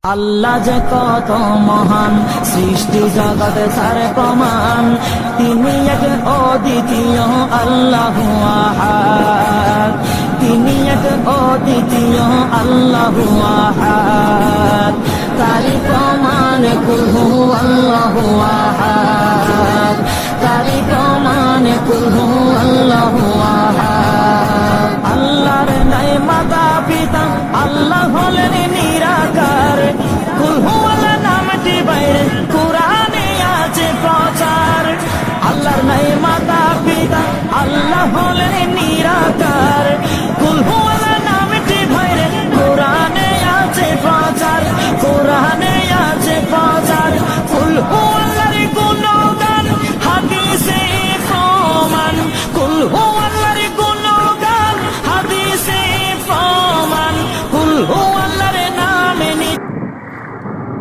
আল্লাহ যে কত মহান, সৃষ্টি জগতে তার প্রমাণ। তিনি এক অদ্বিতীয় আল্লাহু আহাদ, তিনি এক অদ্বিতীয় আল্লাহু আহাদ।